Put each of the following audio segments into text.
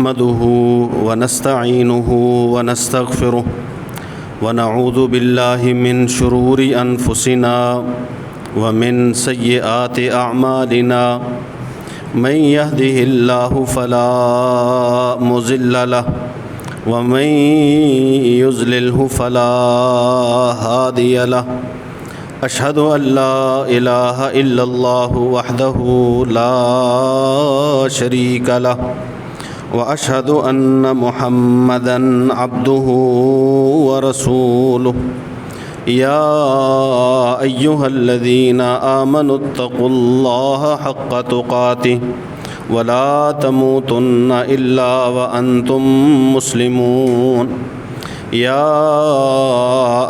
نحمده ونستعينه ونستغفره ونعوذ بالله من شرور أنفسنا ومن سيئات أعمالنا من يهده الله فلا مضل له ومن يضلله فلا هادي له أشهد أن لا إله إلا الله وحده لا شريك له وأشهد أن محمدًا عبده ورسوله يا أيها الذين آمنوا اتقوا الله حق تقاته ولا تموتن إلا وأنتم مسلمون يا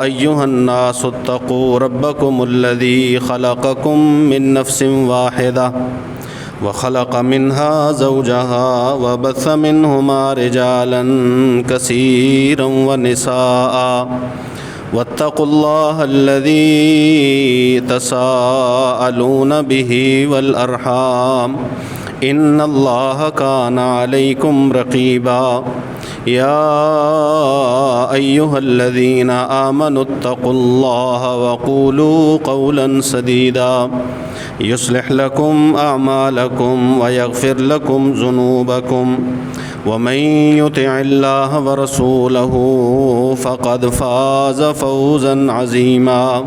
أيها الناس اتقوا ربكم الذي خلقكم من نفس واحدة وخلق منها زوجها وبث منهما رجالا كثيرا ونساء واتقوا الله الذي تساءلون به والأرحام إن الله كان عليكم رقيبا يا أيها الذين آمنوا اتقوا الله وقولوا قولا سديدا يصلح لكم أعمالكم ويغفر لكم ذنوبكم ومن يطع الله ورسوله فقد فاز فوزا عظيما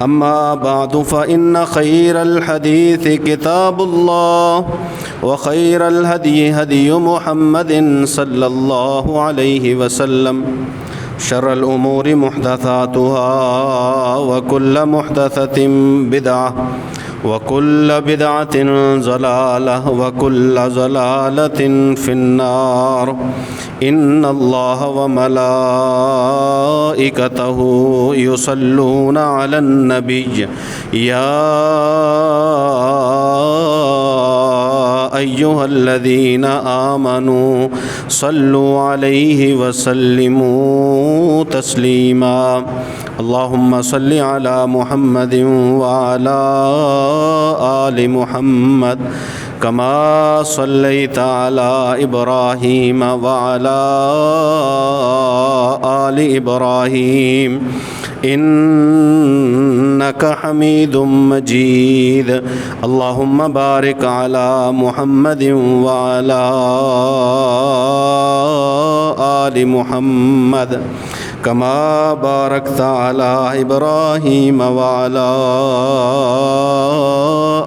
أما بعد فإن خير الحديث كتاب الله وخير الهدي هدي محمد صلى الله عليه وسلم شر الأمور محدثاتها وكل محدثة بدعة وكل بدعة ضلالة وكل ضلالة في النار إن الله وملائكته يصلون على النبي يا أيها الذين آمنوا صلوا عليه وسلموا تسليما اللهم صل على محمد وعلى آل محمد كما صليت على إبراهيم وعلى آل إبراهيم إنك حميد مجيد اللهم بارك على محمد وعلى آل محمد كما باركت على إبراهيم وعلى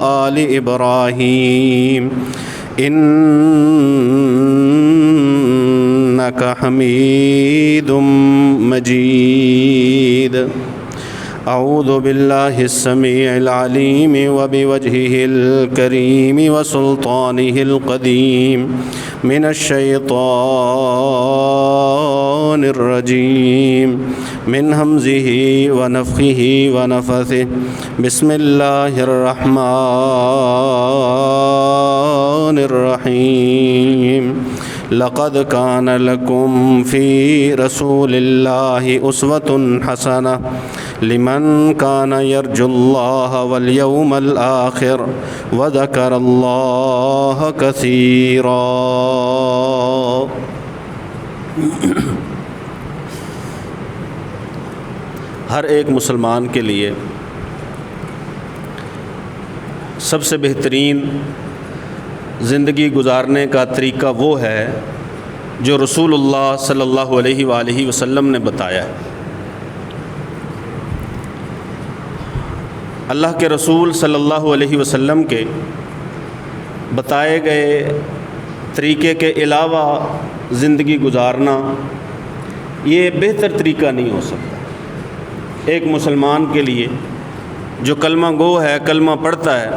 آل إبراهيم إنك حميد مجيد أعوذ بالله السميع العليم وبوجهه الكريم وسلطانه القديم من الشيطان الرجيم من همزه ونفخه ونفثه بسم الله الرحمن الرحيم لقد كان لكم في رسول الله أسوة حسنة لمن كان يرجو الله واليوم الآخر وذكر الله كثيرا ہر ایک مسلمان کے لیے سب سے بہترین زندگی گزارنے کا طریقہ وہ ہے جو رسول اللہ صلی اللہ علیہ وآلہ وسلم نے بتایا ہے۔ اللہ کے رسول صلی اللہ علیہ وسلم کے بتائے گئے طریقے کے علاوہ زندگی گزارنا یہ بہتر طریقہ نہیں ہو سکتا۔ ایک مسلمان کے لیے جو کلمہ گو ہے، کلمہ پڑھتا ہے،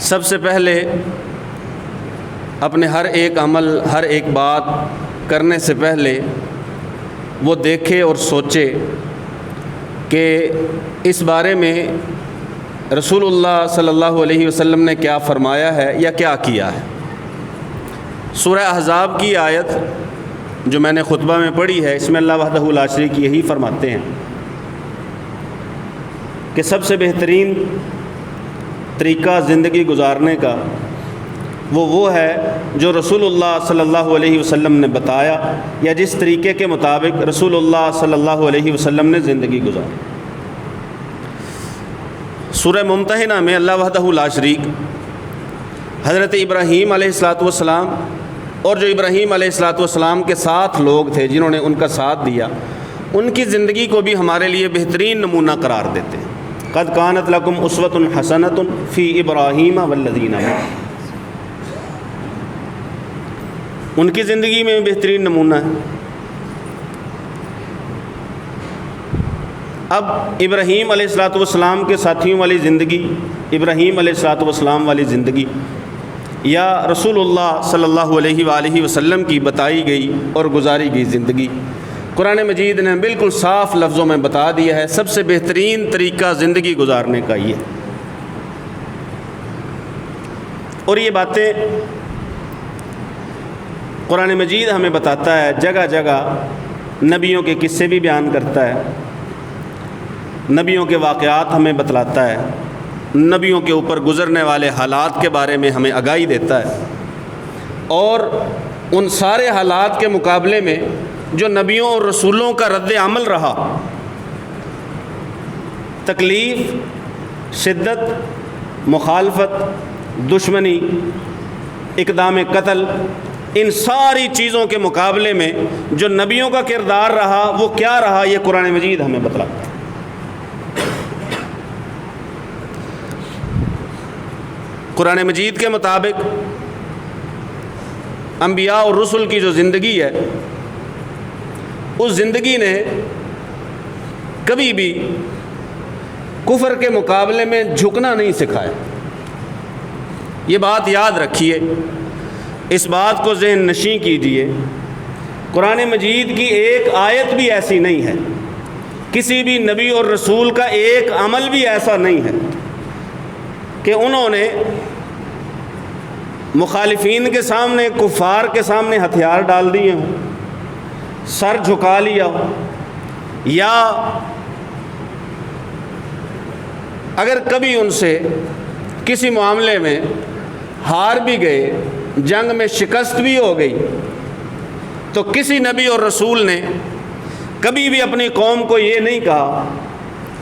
سب سے پہلے اپنے ہر ایک عمل، ہر ایک بات کرنے سے پہلے وہ دیکھے اور سوچے کہ اس بارے میں رسول اللہ صلی اللہ علیہ وسلم نے کیا فرمایا ہے یا کیا کیا ہے۔ سورہ احزاب کی آیت جو میں نے خطبہ میں پڑھی ہے، اس میں اللہ وحدہ لا شریک یہی فرماتے ہیں کہ سب سے بہترین طریقہ زندگی گزارنے کا وہ ہے جو رسول اللہ صلی اللہ علیہ وسلم نے بتایا یا جس طریقے کے مطابق رسول اللہ صلی اللہ علیہ وسلم نے زندگی گزاری۔ سورہ ممتحنہ میں اللہ وحدہ لا شریک حضرت ابراہیم علیہ السلام اور جو ابراہیم علیہ السلام کے ساتھ لوگ تھے جنہوں نے ان کا ساتھ دیا، ان کی زندگی کو بھی ہمارے لیے بہترین نمونہ قرار دیتے ہیں۔ قد کانت لکم اسوۃ حسنۃ فی ابراہیم والذین معہ، ان کی زندگی میں بہترین نمونہ ہے۔ اب ابراہیم علیہ السلام کے ساتھیوں والی زندگی، ابراہیم علیہ السلام والی زندگی یا رسول اللہ صلی اللہ علیہ وآلہ وسلم کی بتائی گئی اور گزاری گئی زندگی، قرآن مجید نے بالکل صاف لفظوں میں بتا دیا ہے سب سے بہترین طریقہ زندگی گزارنے کا یہ۔ اور یہ باتیں قرآن مجید ہمیں بتاتا ہے، جگہ جگہ نبیوں کے قصے بھی بیان کرتا ہے، نبیوں کے واقعات ہمیں بتلاتا ہے، نبیوں کے اوپر گزرنے والے حالات کے بارے میں ہمیں آگاہی دیتا ہے، اور ان سارے حالات کے مقابلے میں جو نبیوں اور رسولوں کا رد عمل رہا، تکلیف، شدت، مخالفت، دشمنی، اقدام قتل، ان ساری چیزوں کے مقابلے میں جو نبیوں کا کردار رہا وہ کیا رہا، یہ قرآن مجید ہمیں بتلاتا ہے۔ قرآن مجید کے مطابق انبیاء اور رسل کی جو زندگی ہے، اس زندگی نے کبھی بھی کفر کے مقابلے میں جھکنا نہیں سکھایا۔ یہ بات یاد رکھیے، اس بات کو ذہن نشین کیجیے، قرآن مجید کی ایک آیت بھی ایسی نہیں ہے، کسی بھی نبی اور رسول کا ایک عمل بھی ایسا نہیں ہے کہ انہوں نے مخالفین کے سامنے، کفار کے سامنے ہتھیار ڈال دیے ہوں، سر جھکا لیا ہو، یا اگر کبھی ان سے کسی معاملے میں ہار بھی گئے، جنگ میں شکست بھی ہو گئی، تو کسی نبی اور رسول نے کبھی بھی اپنی قوم کو یہ نہیں کہا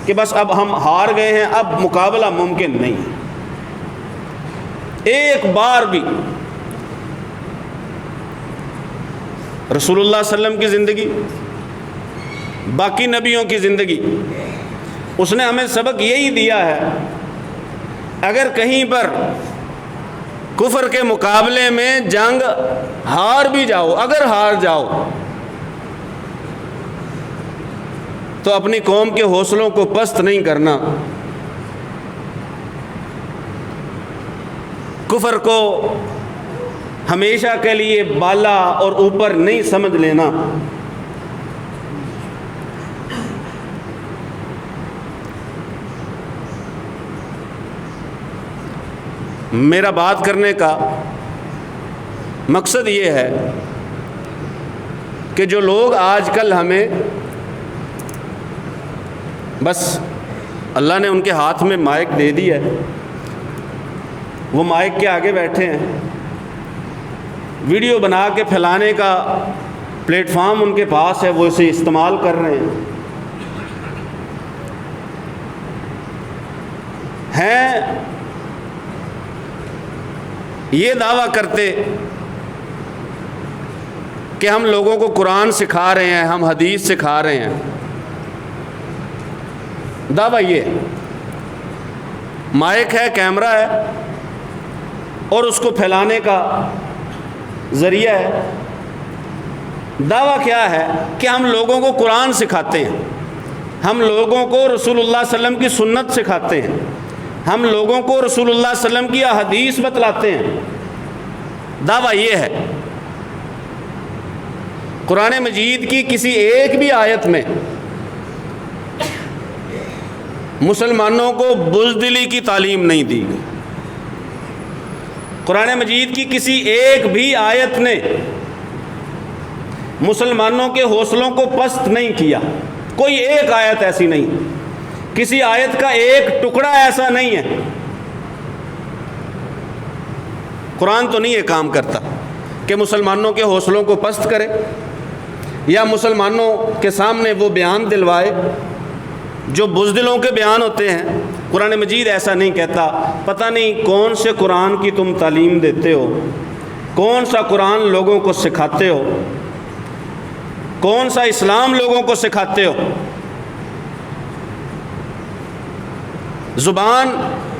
کہ بس اب ہم ہار گئے ہیں، اب مقابلہ ممکن نہیں ہے۔ ایک بار بھی رسول اللہ صلی اللہ علیہ وسلم کی زندگی، باقی نبیوں کی زندگی، اس نے ہمیں سبق یہی دیا ہے، اگر کہیں پر کفر کے مقابلے میں جنگ ہار بھی جاؤ، اگر ہار جاؤ تو اپنی قوم کے حوصلوں کو پست نہیں کرنا، کفر کو ہمیشہ کے لیے بالا اور اوپر نہیں سمجھ لینا۔ میرا بات کرنے کا مقصد یہ ہے کہ جو لوگ آج کل ہمیں بس اللہ نے ان کے ہاتھ میں مائک دے دیا ہے، وہ مائک کے آگے بیٹھے ہیں، ویڈیو بنا کے پھیلانے کا پلیٹ فارم ان کے پاس ہے، وہ اسے استعمال کر رہے ہیں، یہ دعویٰ کرتے کہ ہم لوگوں کو قرآن سکھا رہے ہیں، ہم حدیث سکھا رہے ہیں۔ دعویٰ یہ ہے، مائک ہے، کیمرہ ہے، اور اس کو پھیلانے کا ذریعہ ہے۔ دعویٰ کیا ہے کہ ہم لوگوں کو قرآن سکھاتے ہیں، ہم لوگوں کو رسول اللہ صلی اللہ علیہ وسلم کی سنت سکھاتے ہیں، ہم لوگوں کو رسول اللہ صلی اللہ علیہ وسلم کی حدیث بتلاتے ہیں۔ دعویٰ یہ ہے، قرآن مجید کی کسی ایک بھی آیت میں مسلمانوں کو بزدلی کی تعلیم نہیں دی گئی، قرآن مجید کی کسی ایک بھی آیت نے مسلمانوں کے حوصلوں کو پست نہیں کیا، کوئی ایک آیت ایسی نہیں، کسی آیت کا ایک ٹکڑا ایسا نہیں ہے قرآن تو نہیں یہ کام کرتا کہ مسلمانوں کے حوصلوں کو پست کرے یا مسلمانوں کے سامنے وہ بیان دلوائے جو بزدلوں کے بیان ہوتے ہیں۔ قرآن مجید ایسا نہیں کہتا۔ پتہ نہیں کون سے قرآن کی تم تعلیم دیتے ہو، کون سا قرآن لوگوں کو سکھاتے ہو، کون سا اسلام لوگوں کو سکھاتے ہو۔ زبان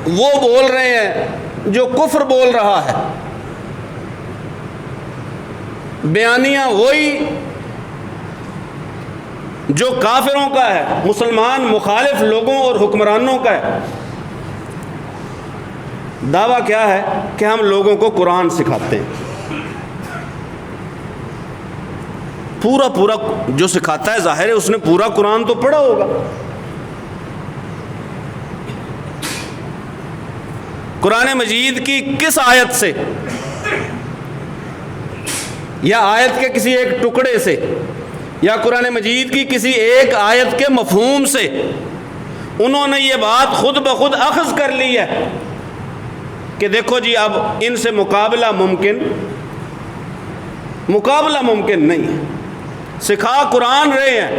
وہ بول رہے ہیں جو کفر بول رہا ہے، بیانیہ وہی جو کافروں کا ہے، مسلمان مخالف لوگوں اور حکمرانوں کا ہے۔ دعویٰ کیا ہے کہ ہم لوگوں کو قرآن سکھاتے ہیں۔ پورا جو سکھاتا ہے ظاہر ہے اس نے پورا قرآن تو پڑھا ہوگا۔ قرآن مجید کی کس آیت سے یا آیت کے کسی ایک ٹکڑے سے یا قرآن مجید کی کسی ایک آیت کے مفہوم سے انہوں نے یہ بات خود بخود اخذ کر لی ہے کہ دیکھو جی اب ان سے مقابلہ ممکن نہیں ہے، سکھا قرآن رہے ہیں۔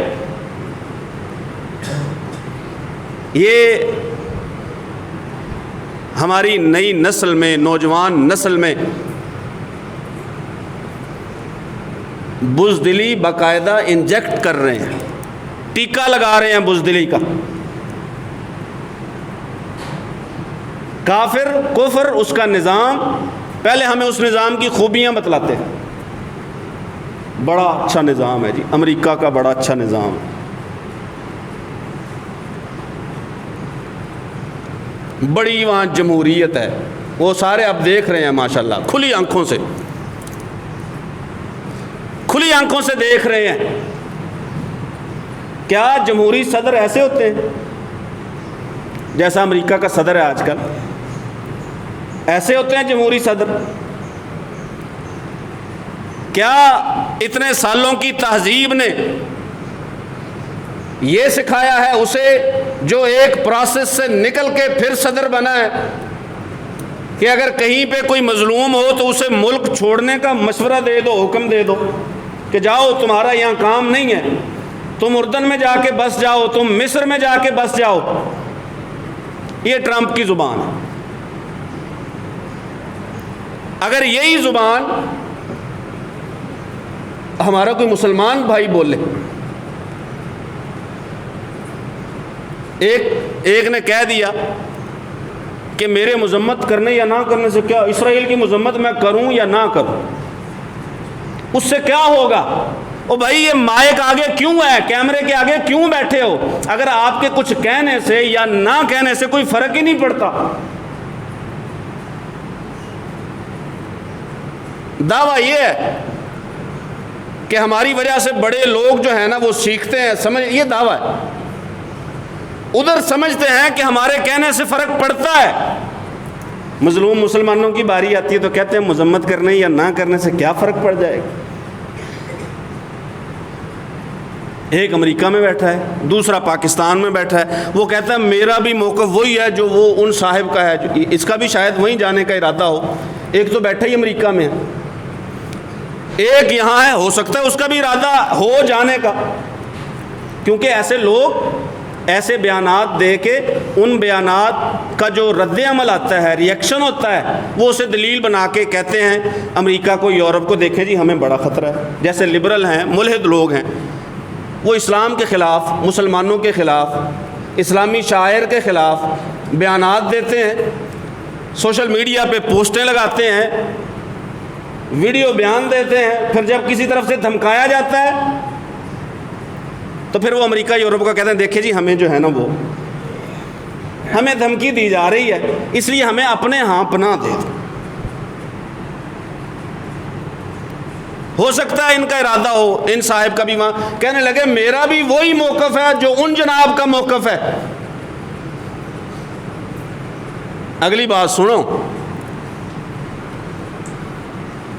یہ ہماری نئی نسل میں، نوجوان نسل میں بزدلی باقاعدہ انجیکٹ کر رہے ہیں، ٹیکہ لگا رہے ہیں بزدلی کا۔ کافر کفر اس کا نظام، پہلے ہمیں اس نظام کی خوبیاں بتلاتے ہیں۔ بڑا اچھا نظام ہے جی، امریکہ کا بڑا اچھا نظام ہے، بڑی وہاں جمہوریت ہے، وہ سارے اب دیکھ رہے ہیں ماشاءاللہ کھلی آنکھوں سے دیکھ رہے ہیں۔ کیا جمہوری صدر ایسے ہوتے ہیں جیسا امریکہ کا صدر ہے آج کل؟ ایسے ہوتے ہیں جمہوری صدر؟ کیا اتنے سالوں کی تہذیب نے یہ سکھایا ہے اسے جو ایک پروسیس سے نکل کے پھر صدر بنا ہے کہ اگر کہیں پہ کوئی مظلوم ہو تو اسے ملک چھوڑنے کا مشورہ دے دو، حکم دے دو کہ جاؤ تمہارا یہاں کام نہیں ہے، تم اردن میں جا کے بس جاؤ، تم مصر میں جا کے بس جاؤ۔ یہ ٹرمپ کی زبان ہے۔ اگر یہی زبان ہمارا کوئی مسلمان بھائی بولے، ایک نے کہہ دیا کہ میرے مذمت کرنے یا نہ کرنے سے کیا، اسرائیل کی مذمت میں کروں یا نہ کروں، اس سے کیا ہوگا؟ او بھائی یہ مائک آگے کیوں ہے، کیمرے کے آگے کیوں بیٹھے ہو؟ اگر آپ کے کچھ کہنے سے یا نہ کہنے سے کوئی فرق ہی نہیں پڑتا۔ دعویٰ یہ ہے کہ ہماری وجہ سے بڑے لوگ جو ہیں نا وہ سیکھتے ہیں، سمجھ، یہ دعویٰ ہے۔ ادھر سمجھتے ہیں کہ ہمارے کہنے سے فرق پڑتا ہے، مظلوم مسلمانوں کی باری آتی ہے تو کہتے ہیں مذمت کرنے یا نہ کرنے سے کیا فرق پڑ جائے گا۔ ایک امریکہ میں بیٹھا ہے، دوسرا پاکستان میں بیٹھا ہے، وہ کہتا ہے میرا بھی موقف وہی ہے جو وہ ان صاحب کا ہے، اس کا بھی شاید وہیں جانے کا ارادہ ہو۔ ایک تو بیٹھا ہی امریکہ میں ہے، ایک یہاں ہے، ہو سکتا ہے اس کا بھی ارادہ ہو جانے کا، کیونکہ ایسے لوگ ایسے بیانات دے کے ان بیانات کا جو رد عمل آتا ہے، ری ایکشن ہوتا ہے، وہ اسے دلیل بنا کے کہتے ہیں امریکہ کو، یورپ کو دیکھیں جی ہمیں بڑا خطرہ ہے۔ جیسے لبرل ہیں، ملحد لوگ ہیں، وہ اسلام کے خلاف، مسلمانوں کے خلاف، اسلامی شاعر کے خلاف بیانات دیتے ہیں، سوشل میڈیا پہ پوسٹیں لگاتے ہیں، ویڈیو بیان دیتے ہیں، پھر جب کسی طرف سے دھمکایا جاتا ہے تو پھر وہ امریکہ یورپ کا کہتے ہیں دیکھیں جی ہمیں جو ہے نا وہ ہمیں دھمکی دی جا رہی ہے، اس لیے ہمیں اپنے ہاں پناہ دے دو۔ ہو سکتا ہے ان کا ارادہ ہو، ان صاحب کا بھی وہاں کہنے لگے میرا بھی وہی موقف ہے جو ان جناب کا موقف ہے۔ اگلی بات سنو،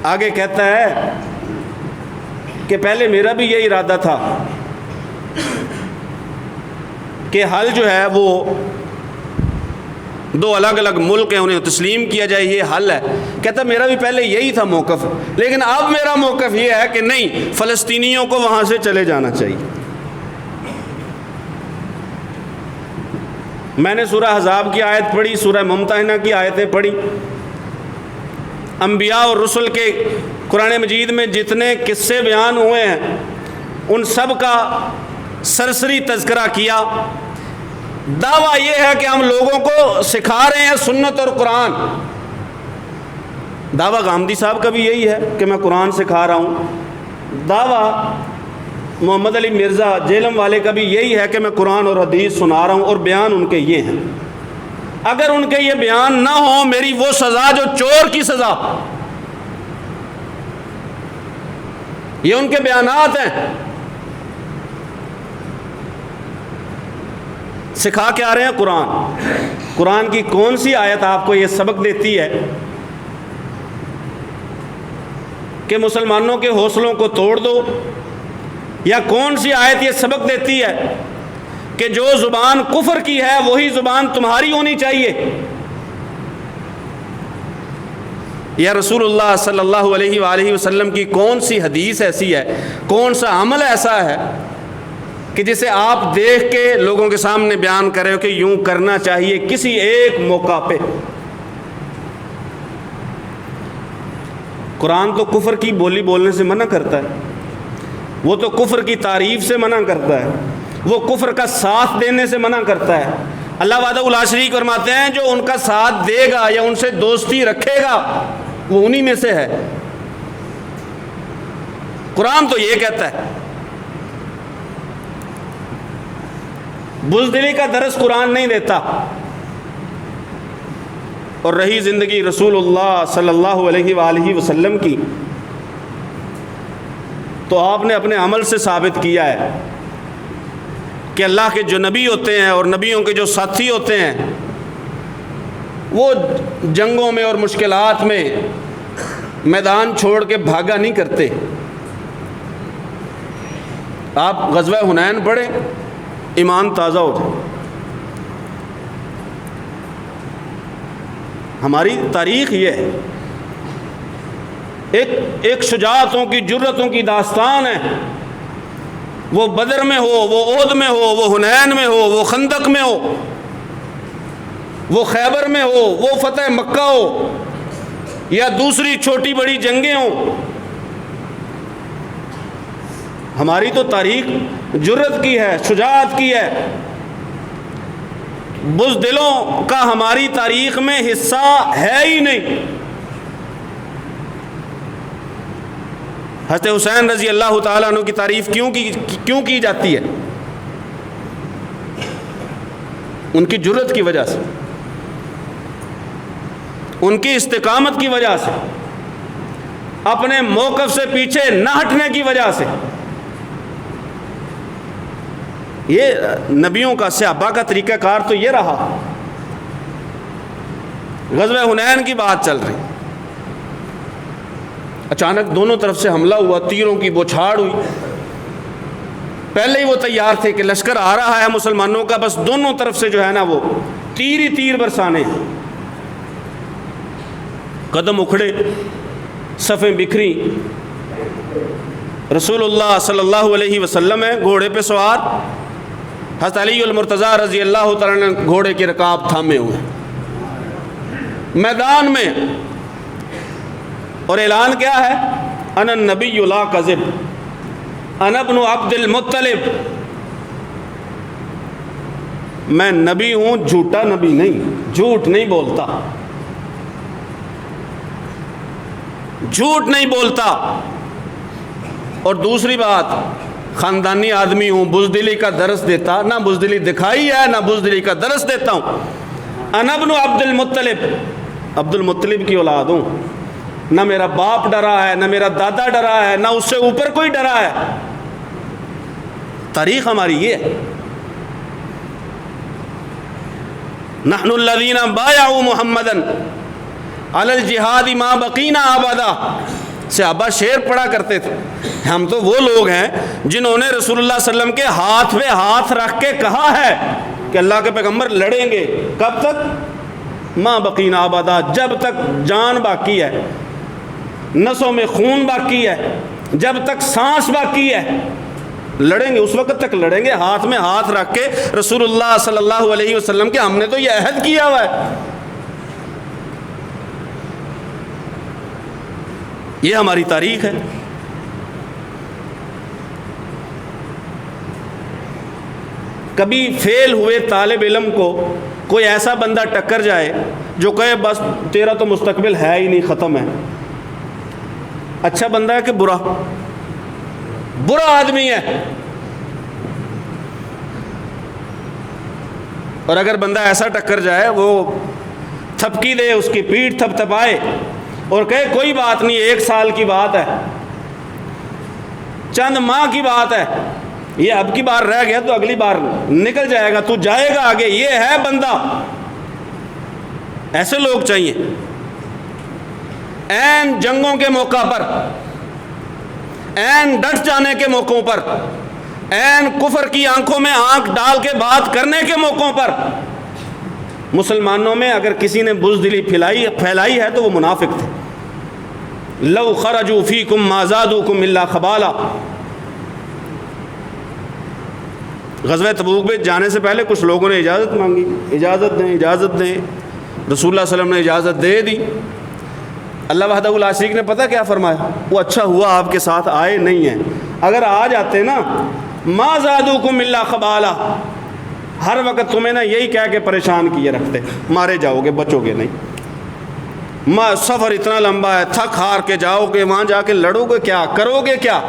آگے کہتا ہے کہ پہلے میرا بھی یہ ارادہ تھا کہ حل جو ہے وہ دو الگ الگ ملک ہیں، انہیں تسلیم کیا جائے، یہ حل ہے۔ کہتا میرا بھی پہلے یہی تھا موقف، لیکن اب میرا موقف یہ ہے کہ نہیں، فلسطینیوں کو وہاں سے چلے جانا چاہیے۔ میں نے سورہ احزاب کی آیت پڑھی، سورہ ممتحنہ کی آیتیں پڑھی، انبیاء اور رسل کے قرآن مجید میں جتنے قصے بیان ہوئے ہیں ان سب کا سرسری تذکرہ کیا۔ دعویٰ یہ ہے کہ ہم لوگوں کو سکھا رہے ہیں سنت اور قرآن۔ دعویٰ گامدی صاحب کا بھی یہی ہے کہ میں قرآن سکھا رہا ہوں۔ دعویٰ محمد علی مرزا جیلم والے کا بھی یہی ہے کہ میں قرآن اور حدیث سنا رہا ہوں، اور بیان ان کے یہ ہیں۔ اگر ان کے یہ بیان نہ ہو، میری وہ سزا جو چور کی سزا، یہ ان کے بیانات ہیں۔ سکھا کے آ رہے ہیں قرآن۔ قرآن کی کون سی آیت آپ کو یہ سبق دیتی ہے کہ مسلمانوں کے حوصلوں کو توڑ دو؟ یا کون سی آیت یہ سبق دیتی ہے کہ جو زبان کفر کی ہے وہی زبان تمہاری ہونی چاہیے؟ یا رسول اللہ صلی اللہ علیہ وآلہ وسلم کی کون سی حدیث ایسی ہے، کون سا عمل ایسا ہے کہ جسے آپ دیکھ کے لوگوں کے سامنے بیان کرے ہو کہ یوں کرنا چاہیے کسی ایک موقع پہ؟ قرآن تو کفر کی بولی بولنے سے منع کرتا ہے، وہ تو کفر کی تعریف سے منع کرتا ہے، وہ کفر کا ساتھ دینے سے منع کرتا ہے۔ اللہ وحدہ لا شریک فرماتے ہیں جو ان کا ساتھ دے گا یا ان سے دوستی رکھے گا وہ انہی میں سے ہے۔ قرآن تو یہ کہتا ہے۔ بزدلی کا درس قرآن نہیں دیتا۔ اور رہی زندگی رسول اللہ صلی اللہ علیہ وآلہ وسلم کی، تو آپ نے اپنے عمل سے ثابت کیا ہے کہ اللہ کے جو نبی ہوتے ہیں اور نبیوں کے جو ساتھی ہوتے ہیں وہ جنگوں میں اور مشکلات میں میدان چھوڑ کے بھاگا نہیں کرتے۔ آپ غزوہ حنین پڑھیں، ایمان تازہ ہو جائے۔ ہماری تاریخ یہ ہے، ایک شجاعتوں کی، جرتوں کی داستان ہے۔ وہ بدر میں ہو، وہ احد میں ہو، وہ حنین میں ہو، وہ خندق میں ہو، وہ خیبر میں ہو، وہ فتح مکہ ہو، یا دوسری چھوٹی بڑی جنگیں ہوں۔ ہماری تو تاریخ جرت کی ہے، شجاعت کی ہے۔ بزدلوں کا ہماری تاریخ میں حصہ ہے ہی نہیں۔ حضرت حسین رضی اللہ تعالیٰ عنہ کی تعریف کیوں کی جاتی ہے؟ ان کی جرت کی وجہ سے، ان کی استقامت کی وجہ سے، اپنے موقف سے پیچھے نہ ہٹنے کی وجہ سے۔ یہ نبیوں کا، صحابہ کا طریقہ کار تو یہ رہا۔ غزوہ حنین کی بات چل رہی، اچانک دونوں طرف سے حملہ ہوا، تیروں کی بوچھاڑ ہوئی۔ پہلے ہی وہ تیار تھے کہ لشکر آ رہا ہے مسلمانوں کا، بس دونوں طرف سے جو ہے نا وہ تیر ہی تیر برسانے۔ قدم اکھڑے، صفیں بکھری، رسول اللہ صلی اللہ علیہ وسلم ہے گھوڑے پہ سوار، حضرت علی المرتضیٰ رضی اللہ تعالیٰ نے گھوڑے کی رکاب تھامے ہوئے میدان میں، اور اعلان کیا ہے؟ انا النبی لا کذب، انا ابن عبد المطلب، میں نبی ہوں، جھوٹا نبی نہیں، جھوٹ نہیں بولتا، جھوٹ نہیں بولتا۔ اور دوسری بات، خاندانی آدمی ہوں، بزدلی کا درس دیتا، نہ بزدلی دکھائی ہے نہ بزدلی کا درس دیتا ہوں۔ انا ابن عبد المطلب، عبد المطلب کی اولاد ہوں، نہ میرا باپ ڈرا ہے، نہ میرا دادا ڈرا ہے، نہ اس سے اوپر کوئی ڈرا ہے۔ تاریخ ہماری یہ ہے۔ نحن الذین بایعوا محمدا علی الجہاد ما بقینا ابدا۔ صحابہ شعر پڑھا کرتے تھے، ہم تو وہ لوگ ہیں جنہوں نے رسول اللہ صلی اللہ علیہ وسلم کے ہاتھ پہ ہاتھ رکھ کے کہا ہے کہ اللہ کے پیغمبر لڑیں گے، کب تک؟ ما بقینا ابدا، جب تک جان باقی ہے، نسوں میں خون باقی ہے، جب تک سانس باقی ہے لڑیں گے، اس وقت تک لڑیں گے، ہاتھ میں ہاتھ رکھ کے رسول اللہ صلی اللہ علیہ وسلم کے ہم نے تو یہ عہد کیا ہوا ہے، یہ ہماری تاریخ ہے۔ کبھی فیل ہوئے طالب علم کو کوئی ایسا بندہ ٹکر جائے جو کہے بس تیرا تو مستقبل ہے ہی نہیں، ختم ہے، اچھا بندہ ہے کہ برا؟ برا آدمی ہے۔ اور اگر بندہ ایسا ٹکر جائے، وہ تھپکی دے، اس کی پیٹھ تھپ تھپائے اور کہے کوئی بات نہیں، 1 سال کی بات ہے، چند ماہ کی بات ہے، یہ اب کی بار رہ گیا تو اگلی بار نکل جائے گا، تو جائے گا آگے، یہ ہے بندہ۔ ایسے لوگ چاہیے۔ عین جنگوں کے موقع پر، عین ڈٹ جانے کے موقعوں پر، عین کفر کی آنکھوں میں آنکھ ڈال کے بات کرنے کے موقعوں پر مسلمانوں میں اگر کسی نے بزدلی پھیلائی ہے تو وہ منافق تھے۔ لو خرجوا فیکم ما زادوکم الا خبالا۔ غزوہ تبوک میں جانے سے پہلے کچھ لوگوں نے اجازت مانگی، اجازت دیں اجازت دیں، رسول اللہ صلی اللہ علیہ وسلم نے اجازت دے دی۔ اللہ وحدہ لا شریک نے پتہ کیا فرمایا؟ وہ اچھا ہوا آپ کے ساتھ آئے نہیں ہیں، اگر آ جاتے نا، ما زادوکم الا خبالا، ہر وقت تمہیں نا یہی کہہ کے پریشان کیے رکھتے، مارے جاؤ گے بچو گے نہیں، سفر اتنا لمبا ہے، تھک ہار کے جاؤ گے، وہاں جا کے لڑو گے کیا، کرو گے کیا؟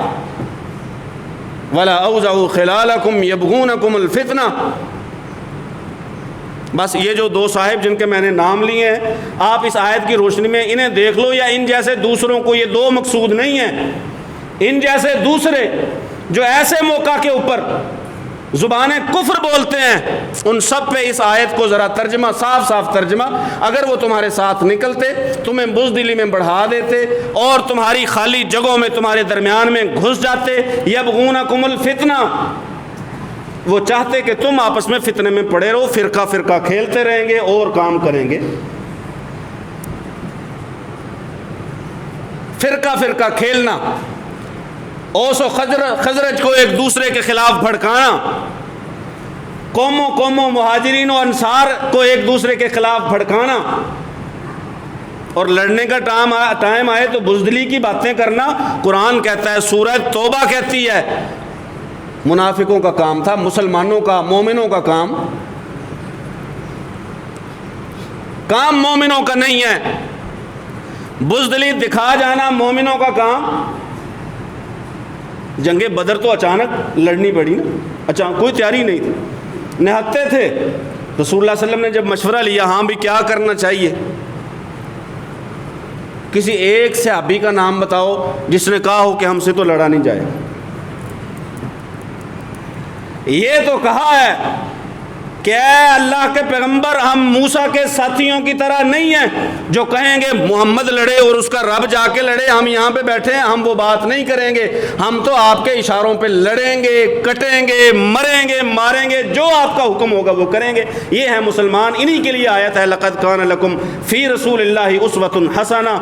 وَلَا أَوْزَعُوا خِلَالَكُمْ يَبْغُونَكُمُ الْفِتْنَةَ۔ بس یہ جو 2 صاحب جن کے میں نے نام لیے ہیں، آپ اس آیت کی روشنی میں انہیں دیکھ لو، یا ان جیسے دوسروں کو، یہ 2 مقصود نہیں ہیں، ان جیسے دوسرے جو ایسے موقع کے اوپر زبانیں کفر بولتے ہیں، ان سب پہ اس آیت کو ذرا ترجمہ، صاف صاف ترجمہ، اگر وہ تمہارے ساتھ نکلتے، تمہیں بزدلی میں بڑھا دیتے اور تمہاری خالی جگہوں میں تمہارے درمیان میں گھس جاتے، یبغونکم الفتنہ، وہ چاہتے کہ تم آپس میں فتنے میں پڑے رہو، فرقہ فرقہ کھیلتے رہیں گے اور کام کریں گے، فرقہ فرقہ کھیلنا، اوس و خزرج کو ایک دوسرے کے خلاف بھڑکانا، قوموں مہاجرین و انصار کو ایک دوسرے کے خلاف بھڑکانا، اور لڑنے کا ٹائم آئے تو بزدلی کی باتیں کرنا۔ قرآن کہتا ہے، سورہ توبہ کہتی ہے، منافقوں کا کام تھا، مسلمانوں کا، مومنوں کا کام مومنوں کا نہیں ہے۔ بزدلی دکھا جانا مومنوں کا کام۔ جنگ بدر تو اچانک لڑنی پڑی نا، اچانک، کوئی تیاری نہیں تھی، نہتے تھے۔ رسول اللہ صلی اللہ علیہ وسلم نے جب مشورہ لیا، ہاں بھی کیا کرنا چاہیے، کسی ایک صحابی کا نام بتاؤ جس نے کہا ہو کہ ہم سے تو لڑا نہیں جائے۔ یہ تو کہا ہے کہ اے اللہ کے پیغمبر، ہم موسیٰ کے ساتھیوں کی طرح نہیں ہیں جو کہیں گے محمد لڑے اور اس کا رب جا کے لڑے، ہم یہاں پہ بیٹھے ہیں، ہم وہ بات نہیں کریں گے، ہم تو آپ کے اشاروں پہ لڑیں گے، کٹیں گے، مریں گے، ماریں گے، جو آپ کا حکم ہوگا وہ کریں گے۔ یہ ہے مسلمان، انہی کے لیے آیت ہے لَقَدْ كَانَ لَكُمْ فِي رَسُولِ اللَّهِ أُسْوَةٌ حَسَنَةٌ،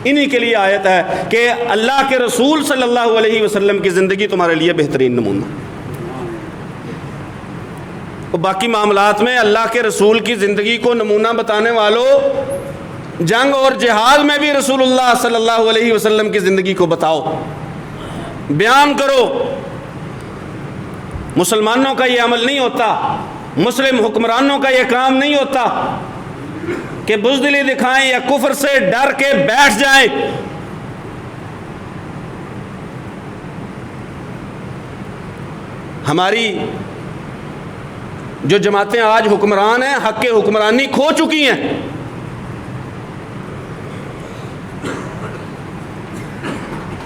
انہی کے لیے آیت ہے کہ اللہ کے رسول صلی اللہ علیہ وسلم کی زندگی تمہارے لیے بہترین نمونہ۔ باقی معاملات میں اللہ کے رسول کی زندگی کو نمونہ بتانے والوں، جنگ اور جہاد میں بھی رسول اللہ صلی اللہ علیہ وسلم کی زندگی کو بتاؤ، بیان کرو۔ مسلمانوں کا یہ عمل نہیں ہوتا، مسلم حکمرانوں کا یہ کام نہیں ہوتا کہ بزدلی دکھائیں یا کفر سے ڈر کے بیٹھ جائیں۔ ہماری جو جماعتیں آج حکمران ہیں، حق حکمرانی کھو چکی ہیں۔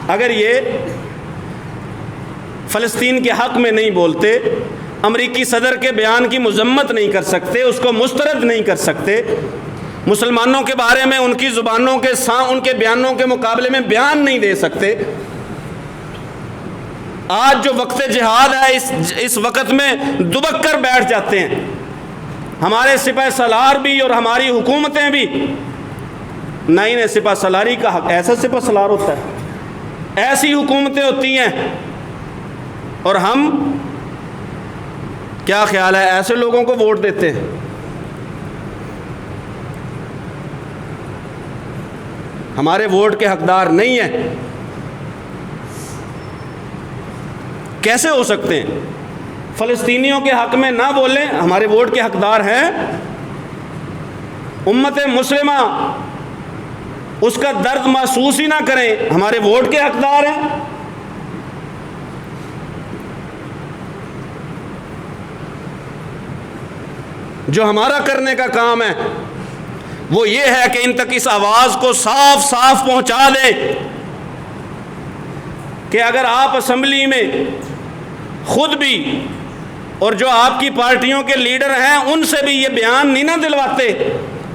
اگر یہ فلسطین کے حق میں نہیں بولتے، امریکی صدر کے بیان کی مذمت نہیں کر سکتے، اس کو مسترد نہیں کر سکتے، مسلمانوں کے بارے میں ان کی زبانوں کے ان کے بیانوں کے مقابلے میں بیان نہیں دے سکتے، آج جو وقت جہاد ہے اس وقت میں دبک کر بیٹھ جاتے ہیں، ہمارے سپہ سالار بھی اور ہماری حکومتیں بھی نہیں سپہ سالاری کا حق. ایسا سپہ سالار ہوتا ہے، ایسی حکومتیں ہوتی ہیں. اور ہم کیا خیال ہے ایسے لوگوں کو ووٹ دیتے ہیں. ہمارے ووٹ کے حقدار نہیں ہیں. کیسے ہو سکتے ہیں؟ فلسطینیوں کے حق میں نہ بولیں، ہمارے ووٹ کے حقدار ہیں. امت مسلمہ اس کا درد محسوس ہی نہ کریں، ہمارے ووٹ کے حقدار ہیں. جو ہمارا کرنے کا کام ہے وہ یہ ہے کہ ان تک اس آواز کو صاف صاف پہنچا دیں کہ اگر آپ اسمبلی میں خود بھی اور جو آپ کی پارٹیوں کے لیڈر ہیں ان سے بھی یہ بیان نہیں نہ دلواتے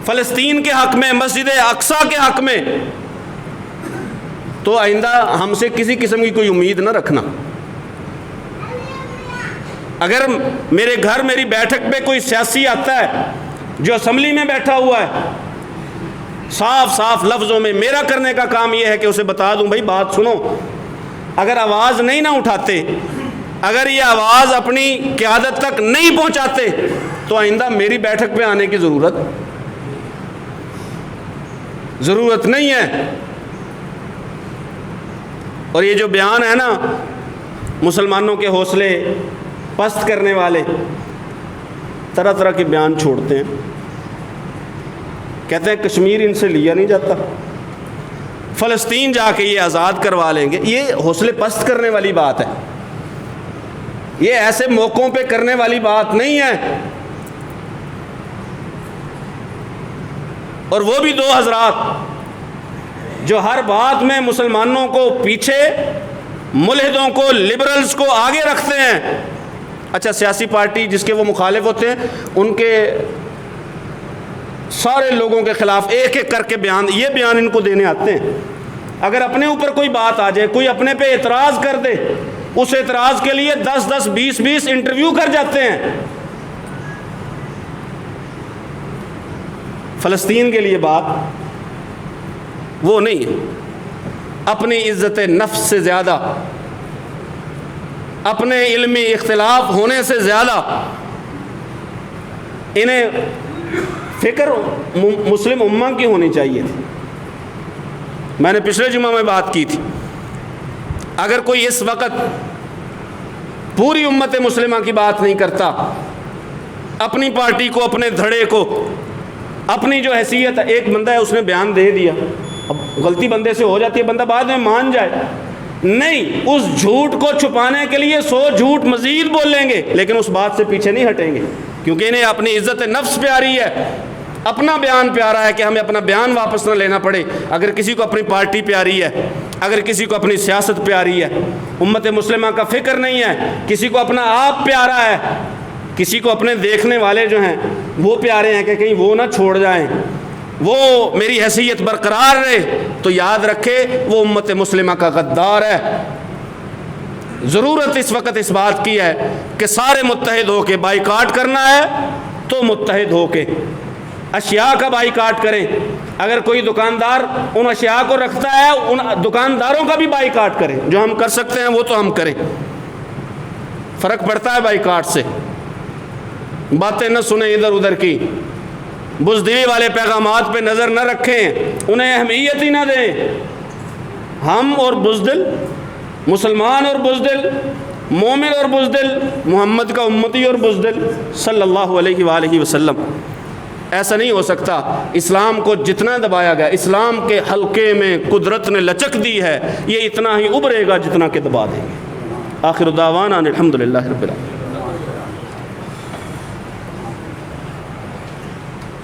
فلسطین کے حق میں، مسجد اقصیٰ کے حق میں، تو آئندہ ہم سے کسی قسم کی کوئی امید نہ رکھنا. اگر میرے گھر میری بیٹھک پہ کوئی سیاسی آتا ہے جو اسمبلی میں بیٹھا ہوا ہے، صاف صاف لفظوں میں میرا کرنے کا کام یہ ہے کہ اسے بتا دوں بھائی بات سنو، اگر آواز نہیں نہ اٹھاتے، اگر یہ آواز اپنی قیادت تک نہیں پہنچاتے تو آئندہ میری بیٹھک پہ آنے کی ضرورت نہیں ہے. اور یہ جو بیان ہے نا مسلمانوں کے حوصلے پست کرنے والے طرح طرح کے بیان چھوڑتے ہیں، کہتے ہیں کشمیر ان سے لیا نہیں جاتا، فلسطین جا کے یہ آزاد کروا لیں گے. یہ حوصلے پست کرنے والی بات ہے، یہ ایسے موقعوں پہ کرنے والی بات نہیں ہے. اور وہ بھی دو حضرات جو ہر بات میں مسلمانوں کو پیچھے، ملحدوں کو، لبرلز کو آگے رکھتے ہیں. اچھا سیاسی پارٹی جس کے وہ مخالف ہوتے ہیں ان کے سارے لوگوں کے خلاف ایک ایک کر کے یہ بیان ان کو دینے آتے ہیں. اگر اپنے اوپر کوئی بات آ جائے، کوئی اپنے پہ اعتراض کر دے، اس اعتراض کے لیے 10 20 انٹرویو کر جاتے ہیں. فلسطین کے لیے بات وہ نہیں ہے. اپنی عزت نفس سے زیادہ، اپنے علمی اختلاف ہونے سے زیادہ انہیں فکر مسلم امہ کی ہونی چاہیے تھی. میں نے پچھلے جمعہ میں بات کی تھی، اگر کوئی اس وقت پوری امت مسلمہ کی بات نہیں کرتا، اپنی پارٹی کو، اپنے دھڑے کو، اپنی جو حیثیت ہے، ایک بندہ ہے اس نے بیان دے دیا، اب غلطی بندے سے ہو جاتی ہے، بندہ بعد میں مان جائے، نہیں، اس جھوٹ کو چھپانے کے لیے 100 جھوٹ مزید بول لیں گے لیکن اس بات سے پیچھے نہیں ہٹیں گے، کیونکہ انہیں اپنی عزت نفس پیاری ہے، اپنا بیان پیارا ہے کہ ہمیں اپنا بیان واپس نہ لینا پڑے. اگر کسی کو اپنی پارٹی پیاری ہے، اگر کسی کو اپنی سیاست پیاری ہے، امت مسلمہ کا فکر نہیں ہے، کسی کو اپنا آپ پیارا ہے، کسی کو اپنے دیکھنے والے جو ہیں وہ پیارے ہیں کہ کہیں وہ نہ چھوڑ جائیں، وہ میری حیثیت برقرار رہے، تو یاد رکھے وہ امت مسلمہ کا غدار ہے. ضرورت اس وقت اس بات کی ہے کہ سارے متحد ہو کے بائیکاٹ کرنا ہے تو متحد ہو کے اشیاء کا بائیکاٹ کریں. اگر کوئی دکاندار ان اشیاء کو رکھتا ہے ان دکانداروں کا بھی بائیکاٹ کریں. جو ہم کر سکتے ہیں وہ تو ہم کریں. فرق پڑتا ہے بائیکاٹ سے. باتیں نہ سنیں ادھر ادھر کی، بزدلی والے پیغامات پہ نظر نہ رکھیں، انہیں اہمیت ہی نہ دیں. ہم اور بزدل، مسلمان اور بزدل، مومن اور بزدل، محمد کا امتی اور بزدل صلی اللہ علیہ وآلہ وسلم. ایسا نہیں ہو سکتا. اسلام کو جتنا دبایا گیا، اسلام کے حلقے میں قدرت نے لچک دی ہے، یہ اتنا ہی ابھرے گا جتنا کہ دبا دیں گے. آخر دعوانا الحمدللہ رب العالمین.